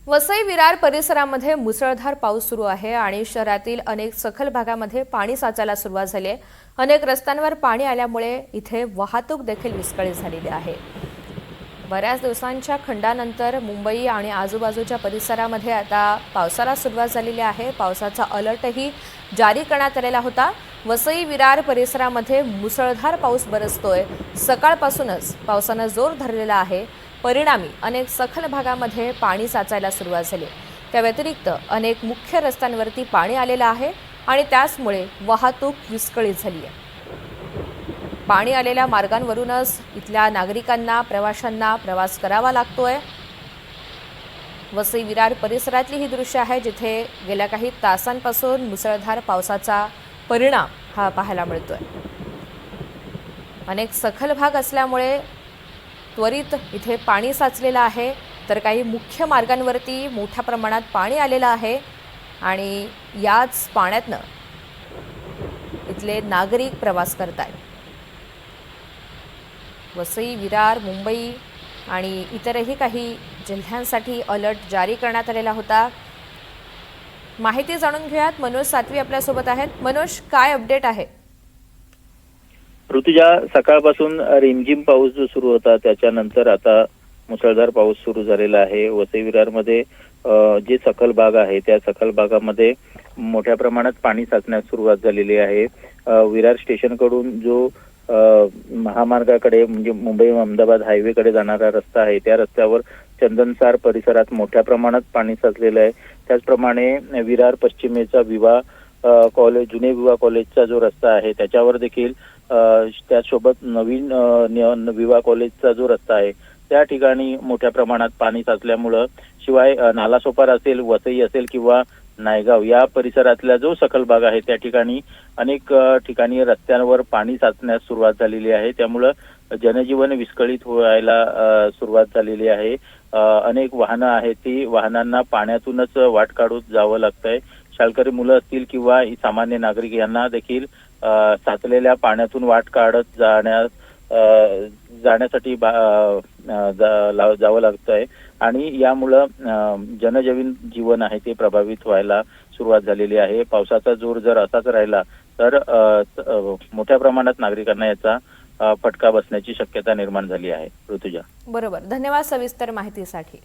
वसई विरार परिसरामध्ये मुसळधार पाऊस सुरू आहे आणि शहरातील अनेक सखल भागामध्ये पाणी साचायला सुरुवात झाली आहे। अनेक रस्त्यांवर पाणी आल्यामुळे इथे वाहतूक देखील विस्कळीत झालेली आहे। बऱ्याच दिवसांच्या खंडानंतर मुंबई आणि आजूबाजूच्या परिसरामध्ये आता पावसाला सुरुवात झालेली आहे। पावसाचा अलर्टही जारी करण्यात आलेला होता। वसई विरार परिसरामध्ये मुसळधार पाऊस बरसतोय। सकाळपासूनच पावसाने जोर धरलेला आहे। परिणामी अनेक सखल भागामध्ये पाणी साचायला सुरुवात झाली। त्या व्यतिरिक्त अनेक मुख्य रस्त्यांवरती पाणी आलेलं आहे आणि त्यामुळे वाहतूक विस्कळीत झाली आहे। पाणी आलेल्या मार्गांवरूनच इथल्या नागरिकांना प्रवाशांना प्रवास करावा लागतोय। वसई विरार परिसरातली ही दृश्य आहे जिथे गेल्या काही तासांपासून मुसळधार पावसाचा परिणाम हा पाहायला मिळतोय। अनेक सखल भाग असल्यामुळे त्वरित इथे पाणी साचलेलं आहे, तर काही मुख्य मार्गांवरती मोठ्या प्रमाणात पाणी आलेलं आहे आणि याच पाण्यातनं इथले नागरिक प्रवास करतात। वसई विरार मुंबई आणि इतरही काही जिल्ह्यांसाठी अलर्ट जारी करण्यात आलेला होता। माहिती जाणून घेऊयात। मनोज सातवी आपल्यासोबत आहेत। मनोज, काय अपडेट आहे? ऋतुजा, सकाळपासून रिमझिम पाऊस जो सुरू होता त्याच्यानंतर आता मुसळधार पाऊस सुरू झालेला आहे। वसई विरारमध्ये जे सखल भाग आहे त्या सखल भागामध्ये मोठ्या प्रमाणात पाणी साचण्यास सुरुवात झालेली आहे। विरार स्टेशन कडून जो महामार्गाकडे म्हणजे मुंबई अहमदाबाद हायवेकडे जाणारा रस्ता आहे त्या रस्त्यावर चंदनसार परिसरात मोठ्या प्रमाणात पाणी साचलेलं आहे। त्याचप्रमाणे विरार पश्चिमेचा कॉलेज जुने विवा कॉलेजचा जो रस्ता आहे त्याच्यावर देखील त्यासोबत नवीन विवा कॉलेजचा जो रस्ता आहे त्या ठिकाणी मोठ्या प्रमाणात पाणी साचल्यामुळं शिवाय नालासोपारा असेल, वसई असेल किंवा नायगाव या परिसरातला जो सखल भाग आहे त्या ठिकाणी अनेक ठिकाणी रस्त्यांवर पाणी साचण्यास सुरुवात झालेली आहे। त्यामुळं जनजीवन विस्कळीत व्हायला सुरुवात झालेली आहे। अनेक वाहनं आहेत ती वाहनांना पाण्यातूनच वाट काढून जावं लागतंय। शाळकरी मुलं असतील किंवा सामान्य नागरिक यांना देखील साचलेल्या पाण्यातून वाट काढत जाण्यासाठी जावं लागतंय आणि यामुळं जनजीवन आहे ते प्रभावित व्हायला सुरुवात झालेली आहे। पावसाचा जोर जर असाच राहिला तर मोठ्या प्रमाणात नागरिकांना याचा फटका बसण्याची शक्यता निर्माण झाली आहे। ऋतुजा, बरोबर, धन्यवाद सविस्तर माहितीसाठी।